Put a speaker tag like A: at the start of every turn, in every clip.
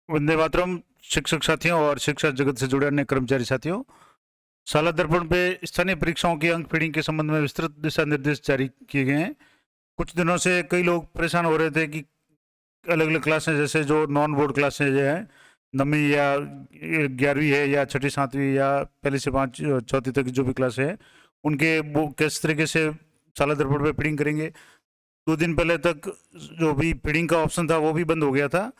A: वंदे मातरम। शिक्षक साथियों और शिक्षा जगत से जुड़े अन्य कर्मचारी साथियों, साला दर्पण पे स्थानीय परीक्षाओं की अंक फीडिंग के संबंध में विस्तृत दिशा निर्देश जारी किए गए हैं। कुछ दिनों से कई लोग परेशान हो रहे थे कि अलग अलग क्लासें, जैसे जो नॉन बोर्ड क्लासें जो है, नवीं या 11वीं है या छठी सातवीं या पहली से पाँच चौथी तक जो भी क्लासें हैं, उनके वो किस तरीके से साला दर्पण पे फीडिंग करेंगे। 2 दिन पहले तक जो भी फीडिंग का ऑप्शन था वो भी बंद हो गया था,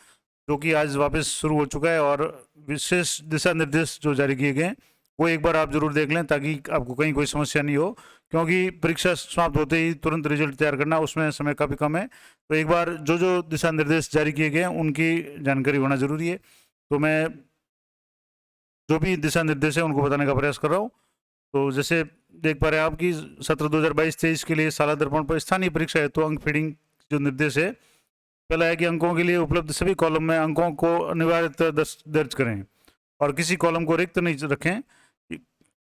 A: जो कि आज वापस शुरू हो चुका है। और विशेष दिशा निर्देश जो जारी किए गए हैं वो एक बार आप जरूर देख लें, ताकि आपको कहीं कोई समस्या नहीं हो, क्योंकि परीक्षा समाप्त होते ही तुरंत रिजल्ट तैयार करना, उसमें समय काफ़ी कम है। तो एक बार जो जो दिशा निर्देश जारी किए गए हैं उनकी जानकारी होना जरूरी है। तो मैं जो भी दिशा निर्देश है उनको बताने का प्रयास कर रहा हूँ। तो जैसे देख पा रहे हैं आपकी सत्र 2022-23 के लिए साला दर्पण पर स्थानीय परीक्षा हेतु अंक फीडिंग जो निर्देश है, पहला है कि अंकों के लिए उपलब्ध सभी कॉलम में अंकों को अनिवार्यतः दर्ज करें और किसी कॉलम को रिक्त नहीं रखें।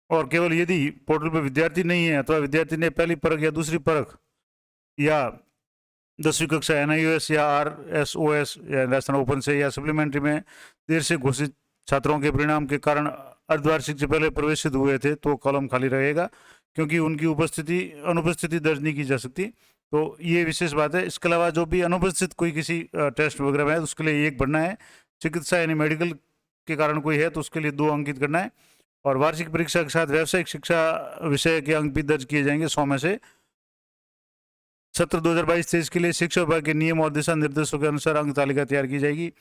A: और केवल यदि पोर्टल पर विद्यार्थी नहीं है अथवा विद्यार्थी ने पहली परख या दूसरी परख या 10वीं कक्षा NIOS या RSOS या राजस्थान ओपन से या सप्लीमेंट्री में देर से घोषित छात्रों के परिणाम के कारण अर्धवार्षिक से पहले प्रवेशित हुए थे, तो कॉलम खाली रहेगा, क्योंकि उनकी अनुपस्थिति दर्ज नहीं की जा सकती। तो ये विशेष बात है। इसके अलावा जो भी अनुपस्थित कोई किसी टेस्ट वगैरह में है, तो उसके लिए 1 बढ़ना है। चिकित्सा यानी मेडिकल के कारण कोई है तो उसके लिए 2 अंकित करना है। और वार्षिक परीक्षा के साथ व्यावसायिक शिक्षा विषय के अंक भी दर्ज किए जाएंगे 100 में से। सत्र 2022-23 के लिए शिक्षा विभाग के नियम और दिशा निर्देशों के अनुसार अंक तालिका तैयार की जाएगी,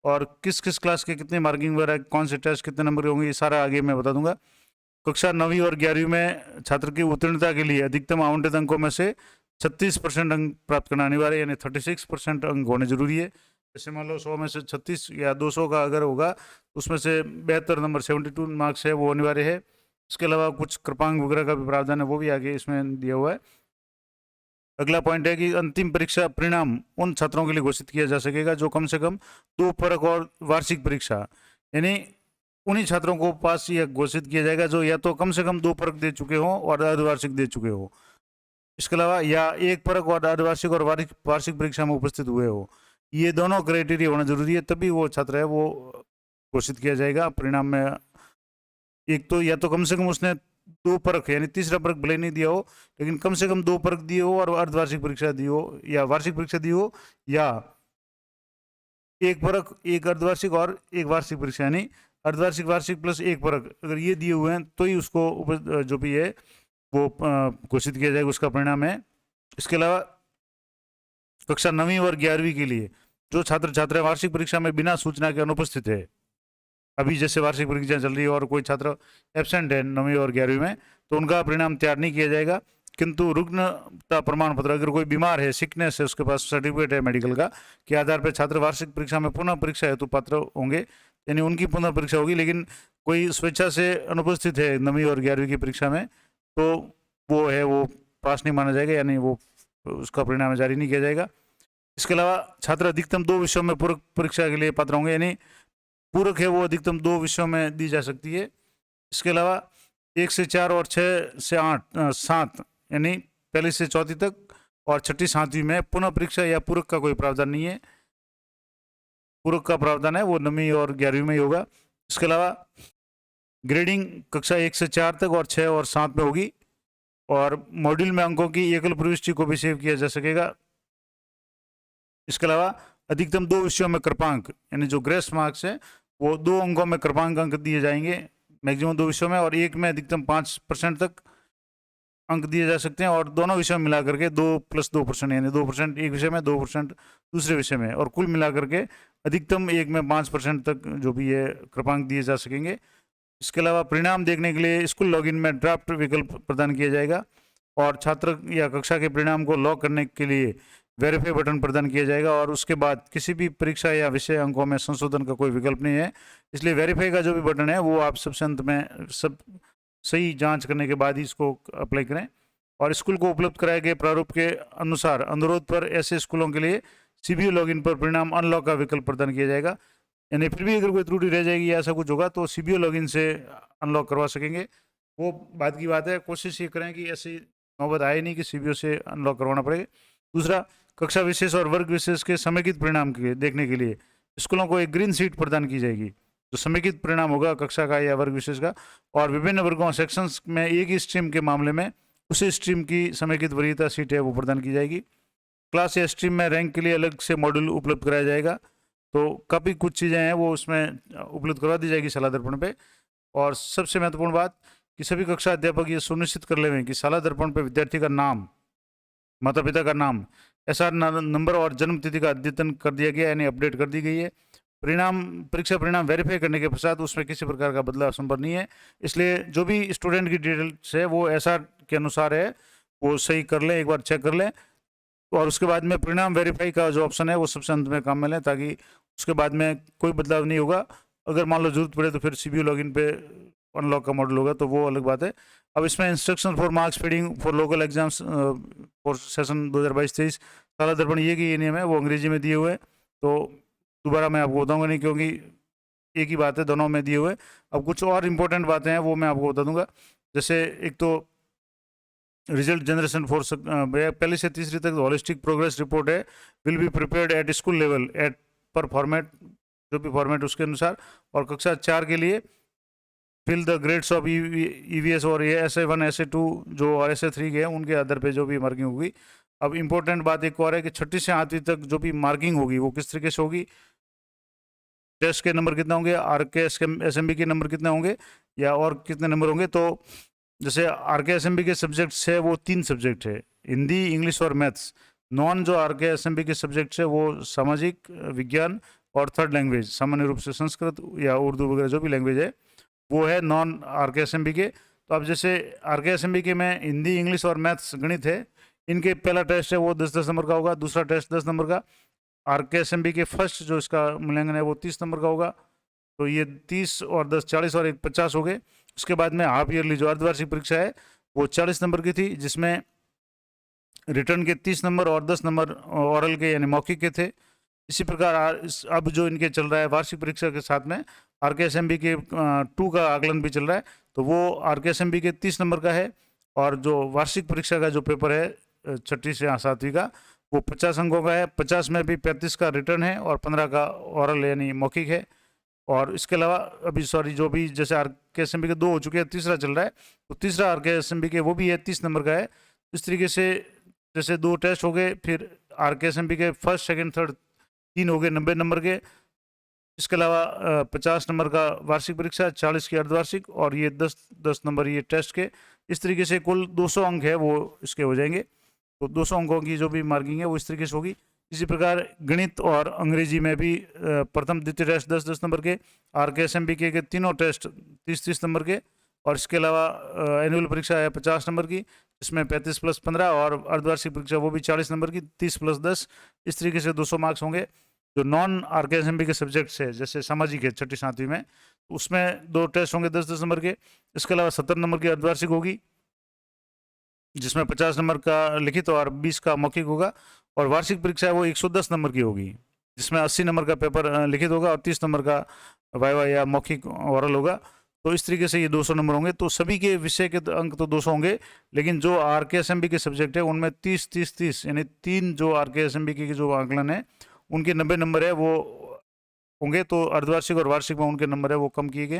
A: और किस किस क्लास के कितने मार्किंग वगैरह, कौन से टेस्ट कितने नंबर के होंगे, ये सारा आगे मैं बता दूंगा। कक्षा 9वीं और 11वीं में छात्र की उत्तीर्णता के लिए अधिकतम आवंटित अंकों में से 36% अंक प्राप्त करना अनिवार्य, यानी 36% अंक होने जरूरी है। जैसे मान लो 100 में से 36 या 200 का अगर होगा, उसमें से 72 नंबर 72 मार्क्स है वो अनिवार्य है। इसके अलावा कुछ कृपांक वगैरह का भी प्रावधान है, वो भी आगे इसमें दिया हुआ है। अगला पॉइंट है कि अंतिम परीक्षा परिणाम उन छात्रों के लिए घोषित किया जा सकेगा जो कम से कम 2 परख और वार्षिक परीक्षा, यानी उन्हीं छात्रों को पास या घोषित किया जाएगा जो या तो कम से कम 2 परख दे चुके हों और अर्धवार्षिक दे चुके हो। इसके अलावा या 1 परख और अर्धवार्षिक और वार्षिक परीक्षा में उपस्थित हुए हो। ये दोनों क्राइटेरिया होना जरूरी है, तभी वो छात्र है वो घोषित किया जाएगा परिणाम में। एक तो या तो कम से कम उसने 2 परख, यानी तीसरा परख भले नहीं दिया हो, लेकिन कम से कम 2 परख दिए हो और अर्धवार्षिक परीक्षा दी हो या वार्षिक परीक्षा दी हो, या 1 परख, 1 अर्धवार्षिक और 1 वार्षिक परीक्षा, यानी अर्धवार्षिक वार्षिक प्लस 1 परख अगर ये दिए हुए हैं तो ही उसको जो भी है वो घोषित किया जाएगा, उसका परिणाम है। इसके अलावा कक्षा 9वीं और 11वीं के लिए जो छात्र छात्राएं वार्षिक परीक्षा में बिना सूचना के अनुपस्थित है, अभी जैसे वार्षिक परीक्षा चल रही है और कोई छात्र एब्सेंट है 9वीं और 11वीं में, तो उनका परिणाम तैयार नहीं किया जाएगा। किंतु रुग्णता प्रमाण पत्र, अगर कोई बीमार है, सिकनेस है, उसके पास सर्टिफिकेट है मेडिकल का, के आधार पर छात्र वार्षिक परीक्षा में पुनः परीक्षा हेतु पात्र होंगे, यानी उनकी पुनः परीक्षा होगी। लेकिन कोई स्वेच्छा से अनुपस्थित है 9वीं और 11वीं की परीक्षा में, तो वो है वो पास नहीं माना जाएगा, यानी वो उसका परिणाम जारी नहीं किया जाएगा। इसके अलावा छात्र अधिकतम 2 विषयों में पूरक परीक्षा के लिए पात्र होंगे, यानी पूरक है वो अधिकतम 2 विषयों में दी जा सकती है। इसके अलावा 1 से 4 और 6 से 7, यानी पहली से चौथी तक और छठी सातवीं में पुनः परीक्षा या पूरक का कोई प्रावधान नहीं है। पूरक का प्रावधान है वो 9वीं और 11वीं में ही होगा। इसके अलावा ग्रेडिंग कक्षा 1 से 4 तक और 6 और 7 में होगी, और मॉड्यूल में अंकों की एकल प्रविष्टि को भी सेव किया जा सकेगा। इसके अलावा अधिकतम 2 विषयों में कृपांक, यानी जो ग्रेस मार्क्स है वो 2 अंकों में कृपांक अंक दिए जाएंगे, मैक्सिमम 2 विषयों में, और एक में अधिकतम 5% तक अंक दिए जा सकते हैं, और दोनों विषयों में मिला करके 2 + 2%, यानी 2% एक विषय में, 2% दूसरे विषय में, और कुल मिला करके अधिकतम एक में 5% तक जो भी है कृपांक दिए जा सकेंगे। इसके अलावा परिणाम देखने के लिए स्कूल लॉगिन में ड्राफ्ट विकल्प प्रदान किया जाएगा, और छात्र या कक्षा के परिणाम को लॉक करने के लिए वेरीफाई बटन प्रदान किया जाएगा, और उसके बाद किसी भी परीक्षा या विषय अंकों में संशोधन का कोई विकल्प नहीं है। इसलिए वेरीफाई का जो भी बटन है वो आप सबसे अंत में सब सही जांच करने के बाद ही इसको अप्लाई करें। और स्कूल को उपलब्ध कराए गए प्रारूप के अनुसार अनुरोध पर ऐसे स्कूलों के लिए CBO लॉगिन पर परिणाम अनलॉक का विकल्प प्रदान किया जाएगा, यानी फिर भी अगर कोई त्रुटि रह जाएगी या ऐसा कुछ होगा तो CBO लॉगिन से अनलॉक करवा सकेंगे। वो बात की बात है, कोशिश ये करें कि ऐसी नौबत आए नहीं कि CBO से अनलॉक करवाना पड़ेगा। दूसरा, कक्षा विशेष और वर्ग विशेष के समेकित परिणाम के देखने के लिए स्कूलों को एक ग्रीन सीट प्रदान की जाएगी जो समेकित परिणाम होगा कक्षा का या वर्ग विशेष का, और विभिन्न वर्गों सेक्शंस में एक ही स्ट्रीम के मामले में उसी स्ट्रीम की समेकित वरीयता सीट है वो प्रदान की जाएगी। क्लास या स्ट्रीम में रैंक के लिए अलग से मॉड्यूल उपलब्ध कराया जाएगा। तो काफ़ी कुछ चीज़ें हैं वो उसमें उपलब्ध करवा दी जाएगी शाला दर्पण पे। और सबसे महत्वपूर्ण बात कि सभी कक्षा अध्यापक ये सुनिश्चित कर लें कि शाला दर्पण पे विद्यार्थी का नाम, माता पिता का नाम, एसआर नंबर और जन्म तिथि का अद्यतन कर दिया गया, यानी अपडेट कर दी गई है। परीक्षा परिणाम वेरीफाई करने के पश्चात उसमें किसी प्रकार का बदलाव संभव नहीं है, इसलिए जो भी स्टूडेंट की डिटेल्स है वो एसआर के अनुसार है, वो सही कर लें, एक बार चेक कर लें। और उसके बाद में परिणाम वेरीफाई का जो ऑप्शन है वो सबसे अंत में काम में लें, ताकि उसके बाद में कोई बदलाव नहीं होगा। अगर मान लो जरूरत पड़े तो फिर सीबीयू लॉगिन पे अनलॉक का मॉडल होगा, तो वो अलग बात है। अब इसमें instruction for marks feeding for local exams for session 2022-23 शाला दर्पण ये नियम है वो अंग्रेजी में दिए हुए हैं, तो दोबारा मैं आपको बताऊंगा नहीं, क्योंकि एक ही बात है, दोनों में दिए हुए। अब कुछ और इम्पोर्टेंट बातें हैं वो मैं आपको बता दूंगा। जैसे एक तो रिजल्ट जनरेशन फॉर पहली से तीसरी तक होलिस्टिक प्रोग्रेस रिपोर्ट है will be prepared at school level at per format, जो भी फॉर्मेट उसके अनुसार। और कक्षा 4 के लिए fill the grades of EVS और SA1 SA2 जो SA3 के हैं उनके आधार पे जो भी मार्किंग होगी। अब इम्पोर्टेंट बात एक और है कि 6ठी से 8वीं तक जो भी मार्किंग होगी वो किस तरीके से होगी, टेस्ट के नंबर कितने होंगे, RK SMB के नंबर कितने होंगे, या और कितने नंबर होंगे। तो जैसे RK SMB के सब्जेक्ट्स है वो 3 सब्जेक्ट है, हिंदी, इंग्लिश और मैथ्स। नॉन जो RK SMB के सब्जेक्ट्स है वो सामाजिक विज्ञान और थर्ड लैंग्वेज, सामान्य रूप से संस्कृत या उर्दू वगैरह जो भी लैंग्वेज है वो है नॉन RK SMB के। तो अब जैसे RK SMB के में हिंदी, इंग्लिश और मैथ्स गणित है, इनके पहला टेस्ट है वो 10-10 नंबर का होगा, दूसरा टेस्ट 10 नंबर का। RK SMB के फर्स्ट जो इसका मूल्यांकन है वो 30 नंबर का होगा, तो ये 30 और 10 40 और 1 50 हो गए। उसके बाद में हाफ ईयरली जो अर्धवार्षिक परीक्षा है वो 40 नंबर की थी, जिसमें रिटर्न के 30 नंबर और 10 नंबर ओरल के यानी मौखिक के थे। इसी प्रकार अब जो इनके चल रहा है वार्षिक परीक्षा के साथ में RK SMB के 2 का आकलन भी चल रहा है, तो वो RK SMB के 30 नंबर का है। और जो वार्षिक परीक्षा का जो पेपर है 6ठी से 7वीं का वो 50 अंकों का है, 50 में भी 35 का रिटर्न है और 15 का ओरल यानी मौखिक है। और इसके अलावा अभी जो भी जैसे RK SMB के 2 हो चुके हैं, तीसरा चल रहा है, तो तीसरा RK SMB के वो भी है 30 नंबर का है। इस तरीके से जैसे 2 टेस्ट हो गए, फिर RK SMB के फर्स्ट सेकंड थर्ड 3 हो गए 90 नंबर के। इसके अलावा 50 नंबर का वार्षिक परीक्षा, 40 की अर्धवार्षिक, और ये 10 नंबर ये टेस्ट के। इस तरीके से कुल 200 अंक है वो इसके हो जाएंगे। तो 200 अंकों की जो भी मार्किंग है वो इस तरीके से होगी। इसी प्रकार गणित और अंग्रेजी में भी प्रथम द्वितीय टेस्ट 10-10 नंबर के, RK SMB के तीनों टेस्ट 30-30 नंबर के। और इसके अलावा एनुअल परीक्षा है 50 नंबर की, इसमें 35 + 15, और अर्धवार्षिक परीक्षा वो भी 40 नंबर की, 30 + 10, इस तरीके से 200 मार्क्स होंगे। जो नॉन RK SMB के सब्जेक्ट्स है जैसे सामाजिक है 6ठी 7वीं में, उसमें 2 टेस्ट होंगे 10-10 नंबर के। इसके अलावा 70 नंबर की अर्धवार्षिक होगी, जिसमें 50 नंबर का लिखित और 20 का मौखिक होगा। और वार्षिक परीक्षा है वो 110 नंबर की होगी, जिसमें 80 नंबर का पेपर लिखित होगा और 30 नंबर का वाइवा या मौखिक ओरल होगा। तो इस तरीके से ये 200 नंबर होंगे। तो सभी के विषय के अंक तो 200 होंगे, लेकिन जो RK SMB के सब्जेक्ट है उनमें 30-30-30 यानी 3 जो RK SMB के जो आकलन है उनके 90 नंबर है वो होंगे। तो अर्धवार्षिक और वार्षिक में उनके नंबर है वो कम किए गए।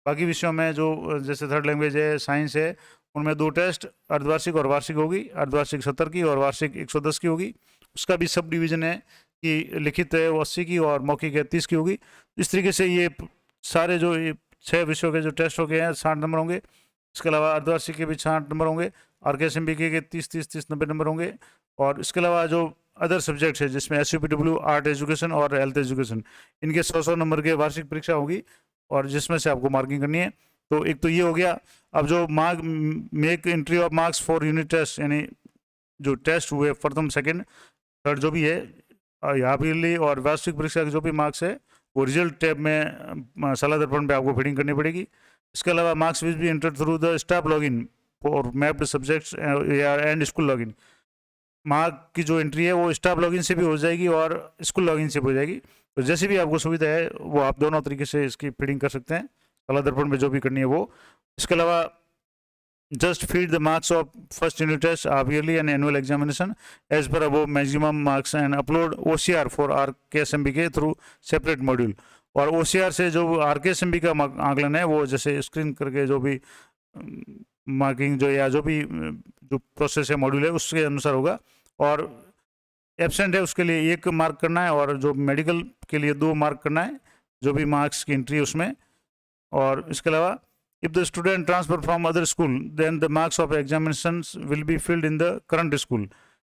A: बाकी विषयों में जो जैसे थर्ड लैंग्वेज है, साइंस है, उनमें 2 टेस्ट अर्धवार्षिक और वार्षिक होगी, अर्धवार्षिक 70 की और वार्षिक 110 की होगी। उसका भी सब डिवीजन है कि लिखित है वो 80 की और मौखिक है 30 की होगी। इस तरीके से ये सारे जो 6 विषयों के जो टेस्ट हो गए हैं 60 नंबर होंगे। इसके अलावा अर्धवार्षिक के भी 60 नंबर होंगे, RK SMB के 30-30-30 90 नंबर होंगे। और इसके अलावा जो अदर सब्जेक्ट्स है जिसमें SUPW, आर्ट एजुकेशन और हेल्थ एजुकेशन, इनके 100 नंबर के वार्षिक परीक्षा होगी, और जिसमें से आपको मार्किंग करनी है। तो एक तो ये हो गया। अब जो make entry of marks for unit test, यानी जो टेस्ट हुए प्रथम सेकंड थर्ड जो भी है हाफ ईयरली और वार्षिक परीक्षा के जो भी मार्क्स है वो रिजल्ट टैब में शाला दर्पण पे आपको फीडिंग करनी पड़ेगी। इसके अलावा marks will be enter through the staff login for mapped subjects and school login. Mark की जो एंट्री है वो स्टाफ लॉगिन से भी हो जाएगी और स्कूल लॉगिन से भी हो जाएगी। तो जैसे भी आपको सुविधा है वो आप दोनों तरीके से इसकी फीडिंग कर सकते हैं, शाला दर्पण में जो भी करनी है वो। इसके अलावा just feed the marks of first unit test, half yearly and annual examination as per above maximum marks and upload OCR for RKSMB through separate module. और OCR से जो RKSMB का आकलन है वो जैसे स्क्रीन करके जो भी मार्किंग जो या जो भी जो प्रोसेस है मॉड्यूल है उसके अनुसार होगा। और एब्सेंट है उसके लिए 1 मार्क करना है और जो मेडिकल के लिए 2 मार्क करना है जो भी मार्क्स की एंट्री है उसमें। और इसके अलावा if the student transfer from other school then the marks of examinations will be filled in the current school,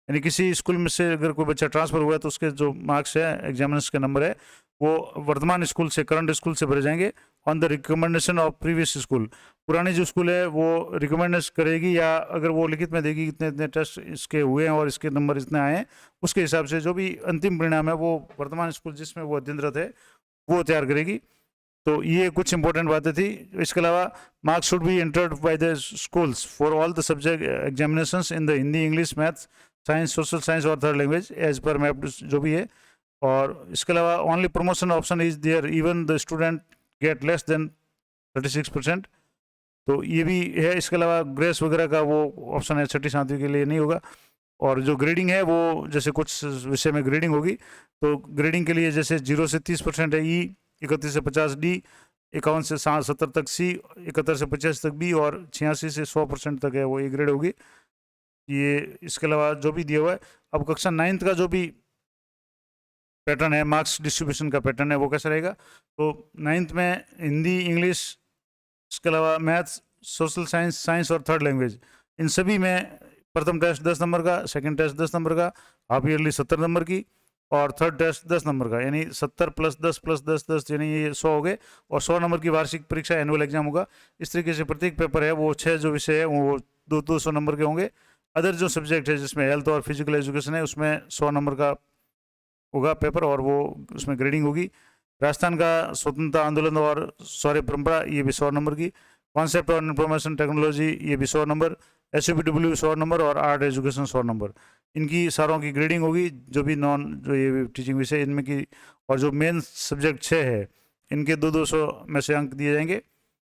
A: यानी किसी स्कूल में से अगर कोई बच्चा ट्रांसफर हुआ है तो उसके जो मार्क्स है एग्जामिनेशन के नंबर है वो वर्तमान स्कूल से करंट स्कूल से भरे जाएंगे on the recommendation of previous school. पुरानी जो स्कूल है वो रिकमेंड करेगी या अगर वो लिखित में देगी इतने इतने टेस्ट इसके हुए हैं और इसके नंबर इतने आए हैं उसके हिसाब से जो भी अंतिम परिणाम है वो वर्तमान स्कूल जिसमें वो अध्ययनरत है वो तैयार करेगी। तो ये कुछ इंपॉर्टेंट बातें थी। इसके अलावा marks should be entered by the schools for all the subject examinations in the Hindi, English, maths, science, social science और third language as per map जो भी है। और इसके अलावा only promotion option is there even the student get less than 36%, तो ये भी है। इसके अलावा ग्रेस वगैरह का वो ऑप्शन है छठी सातवीं के लिए नहीं होगा। और जो ग्रेडिंग है वो जैसे कुछ विषय में ग्रेडिंग होगी तो ग्रेडिंग के लिए जैसे 0 से 30% है ई, 31 से 50 डी, 51 से 70 तक सी, 71 से 85 तक बी और 86 से 100% तक है वो ए ग्रेड होगी ये। इसके अलावा जो भी दिया हुआ है अब कक्षा 9th का जो भी पैटर्न है मार्क्स डिस्ट्रीब्यूशन का पैटर्न है वो कैसा रहेगा। तो 9th में हिंदी, इंग्लिश, इसके अलावा मैथ्स, सोशल साइंस, साइंस और थर्ड लैंग्वेज इन सभी में प्रथम टेस्ट 10 नंबर का, सेकंड टेस्ट 10 नंबर का, हाफ ईयरली 70 नंबर की और थर्ड टेस्ट 10 नंबर का, यानी 70 + 10 + 10 10 यानी ये 100 हो गए। और 100 नंबर की वार्षिक परीक्षा एनुअल एग्जाम होगा। इस तरीके से प्रत्येक पेपर है वो 6 जो विषय है वो 200 नंबर के होंगे। अदर जो सब्जेक्ट है जिसमें हेल्थ और फिजिकल एजुकेशन है उसमें 100 नंबर का होगा पेपर और वो उसमें ग्रेडिंग होगी। राजस्थान का स्वतंत्रता आंदोलन और शौर्य परंपरा ये भी 100 नंबर की, कॉन्सेप्ट और इंफॉर्मेशन टेक्नोलॉजी ये भी 100 नंबर, SUPW 100 नंबर और आर्ट एजुकेशन 100 नंबर। इनकी सारों की ग्रेडिंग होगी जो भी नॉन जो ये टीचिंग विषय इनमें की। और जो मेन सब्जेक्ट 6 है इनके 200 में से अंक दिए जाएंगे।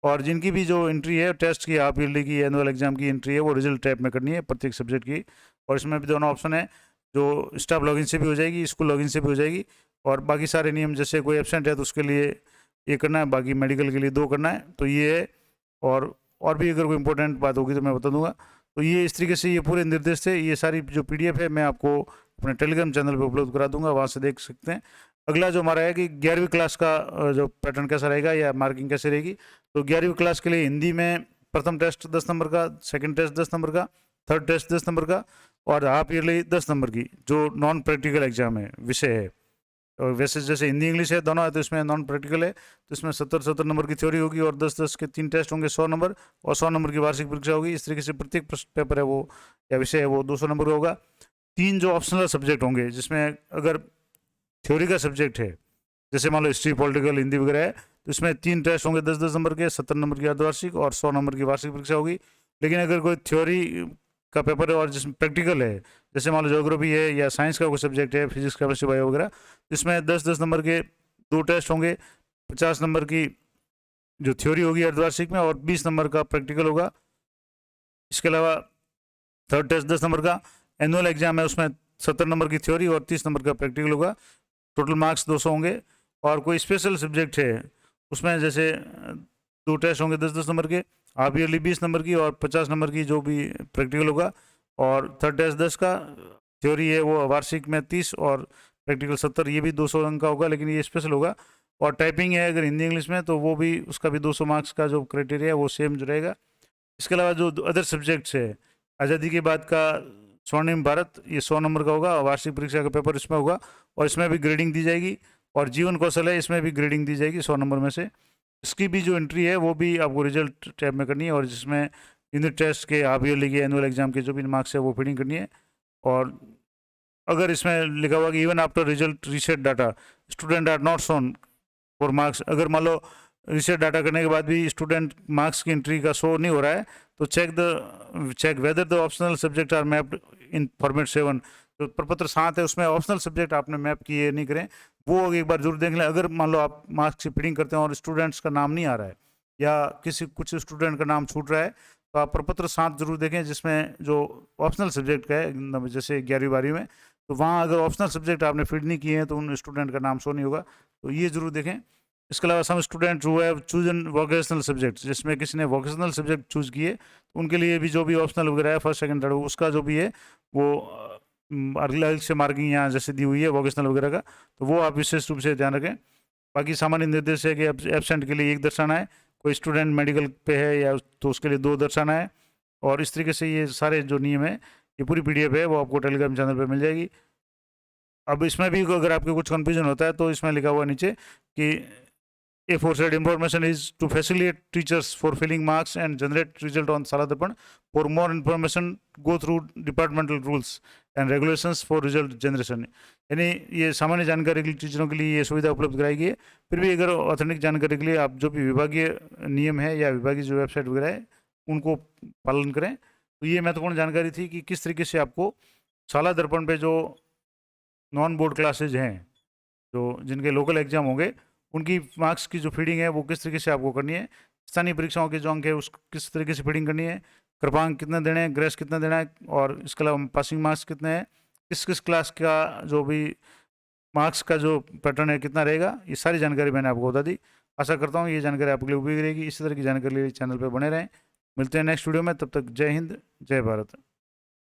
A: और जिनकी भी जो एंट्री है टेस्ट की, हाफ ईयरली की, एनुअल एग्जाम की एंट्री है वो रिजल्ट टैब में करनी है प्रत्येक सब्जेक्ट की। और इसमें भी दोनों ऑप्शन है, जो स्टाफ लॉगिन से भी हो जाएगी, स्कूल लॉगिन से भी हो जाएगी। और बाकी सारे नियम जैसे कोई एब्सेंट है तो उसके लिए ये करना है, बाकी मेडिकल के लिए 2 करना है। तो ये है। और भी अगर कोई इंपॉर्टेंट बात होगी तो मैं बता दूंगा। तो ये इस तरीके से ये पूरे निर्देश थे। ये सारी जो PDF है मैं आपको अपने टेलीग्राम चैनल पे उपलब्ध करा दूंगा, वहाँ से देख सकते हैं। अगला जो हमारा है कि 11वीं क्लास का जो पैटर्न कैसा रहेगा या मार्किंग कैसे रहेगी। तो 11वीं क्लास के लिए हिंदी में प्रथम टेस्ट 10 नंबर का, सेकंड टेस्ट 10 नंबर का, थर्ड टेस्ट 10 नंबर का और हाफ ईयरली 10 नंबर की जो नॉन प्रैक्टिकल एग्जाम है विषय है। और वैसे जैसे हिंदी इंग्लिश है दोनों है तो इसमें नॉन प्रैक्टिकल है तो इसमें 70 नंबर की थ्योरी होगी और 10 के 3 टेस्ट होंगे 100 नंबर और 100 नंबर की वार्षिक परीक्षा होगी। इस तरीके से प्रत्येक पेपर है वो या विषय है वो 200 नंबर का होगा। 3 जो ऑप्शनल सब्जेक्ट होंगे जिसमें अगर थ्योरी का सब्जेक्ट है जैसे मान लो हिस्ट्री, पॉलिटिकल, हिंदी वगैरह है तो इसमें 3 टेस्ट होंगे 10 नंबर के, 70 नंबर की अर्धवार्षिक और 100 नंबर की वार्षिक परीक्षा होगी। लेकिन अगर कोई थ्योरी का पेपर है और जिसमें प्रैक्टिकल है जैसे मान लो ज्योग्राफी है या साइंस का कोई सब्जेक्ट है, फिजिक्स, केमिस्ट्री, बायो वगैरह, इसमें 10 नंबर के 2 टेस्ट होंगे, 50 नंबर की जो थ्योरी होगी अर्धवार्षिक में और 20 नंबर का प्रैक्टिकल होगा। इसके अलावा थर्ड टेस्ट 10 नंबर का, एनुअल एग्जाम है उसमें 70 नंबर की थ्योरी और 30 नंबर का प्रैक्टिकल होगा। टोटल मार्क्स 200 होंगे। और कोई स्पेशल सब्जेक्ट है उसमें जैसे 2 टेस्ट होंगे 10 नंबर के, हाफ ईयरली 20 नंबर की और 50 नंबर की जो भी प्रैक्टिकल होगा। और थर्ड टेस्ट 10 का, थ्योरी है वो वार्षिक में 30 और प्रैक्टिकल 70, ये भी 200 अंक का होगा लेकिन ये स्पेशल होगा। और टाइपिंग है अगर हिंदी इंग्लिश में तो वो भी उसका भी 200 मार्क्स का जो क्राइटेरिया है वो सेम जो रहेगा। इसके अलावा जो अदर सब्जेक्ट्स है, आज़ादी के बाद का स्वर्णिम भारत, ये 100 नंबर का होगा, वार्षिक परीक्षा का पेपर इसमें होगा और इसमें भी ग्रेडिंग दी जाएगी। और जीवन कौशल है इसमें भी ग्रेडिंग दी जाएगी 100 नंबर में से। इसकी भी जो एंट्री है वो भी आपको रिजल्ट टैब में करनी है और जिसमें यूनिट टेस्ट के, हाफ ईयरली के, एनुअल एग्जाम के जो भी मार्क्स है वो फीडिंग करनी है। और अगर इसमें लिखा हुआ कि even after result reset data student are not shown for marks, अगर मान लो रीसेट डाटा करने के बाद भी स्टूडेंट मार्क्स की एंट्री का शो नहीं हो रहा है तो check whether the optional subject are mapped in format 7, तो प्रपत्र 7 है उसमें ऑप्शनल सब्जेक्ट आपने मैप किए नहीं करें वो एक बार जरूर देख लें। अगर मान लो आप मार्क्स की फीडिंग करते हैं और स्टूडेंट्स का नाम नहीं आ रहा है या कुछ स्टूडेंट का नाम छूट रहा है तो आप प्रपत्र 7 जरूर देखें, जिसमें जो ऑप्शनल सब्जेक्ट का है, जैसे 11वीं 12वीं में, तो वहाँ अगर ऑप्शनल सब्जेक्ट आपने फीड नहीं किए हैं तो उन स्टूडेंट का नाम शो नहीं होगा, तो ये जरूर देखें। इसके अलावा सम स्टूडेंट जो है चूज इन वोकेशनल सब्जेक्ट, जिसमें किसी ने वोकेशनल सब्जेक्ट चूज किए, तो उनके लिए भी जो भी ऑप्शनल वगैरह है फर्स्ट सेकंड थर्ड, उसका जो भी है वो अलग अलग से मार्किंग यहाँ जैसे दी हुई है वोकेशनल वगैरह का, तो वो आप विशेष रूप से ध्यान रखें। बाकी सामान्य निर्देश है कि एब्सेंट के लिए 1 दर्शाना है, कोई स्टूडेंट मेडिकल पे है या तो उसके लिए 2 दर्शाना है, और इस तरीके से ये सारे जो नियम है, ये पूरी PDF है वो आपको टेलीग्राम चैनल पे मिल जाएगी। अब इसमें भी अगर आपको कुछ कन्फ्यूजन होता है तो इसमें लिखा हुआ नीचे कि aforesaid information is to facilitate teachers for filling marks and generate result on Saladarpan. For more information, go through departmental rules and regulations for result generation. यानी ये सामान्य जानकारी के लिए टीचरों के लिए ये सुविधा उपलब्ध कराई गई है। फिर भी अगर ऑथेंटिक जानकारी के लिए आप जो भी विभागीय नियम है या विभागीय जो वेबसाइट वगैरह है उनको पालन करें। तो ये महत्वपूर्ण जानकारी थी कि किस तरीके से आपको शाला दर्पण पे जो नॉन बोर्ड क्लासेज हैं, जो जिनके लोकल एग्जाम होंगे, उनकी मार्क्स की जो फीडिंग है वो किस तरीके से आपको करनी है, स्थानीय परीक्षाओं के जो अंक है उस किस तरीके से फीडिंग करनी है, कृपांक कितने देने हैं, ग्रेस कितना देना है, और इसके अलावा पासिंग मार्क्स कितने हैं, किस किस क्लास का जो भी मार्क्स का जो पैटर्न है कितना रहेगा, ये सारी जानकारी मैंने आपको बता दी। आशा करता हूँ ये जानकारी आपके लिए उपयोगी रहेगी। इसी तरह की जानकारी के लिए चैनल पर बने रहें। मिलते हैं नेक्स्ट वीडियो में, तब तक जय हिंद, जय भारत।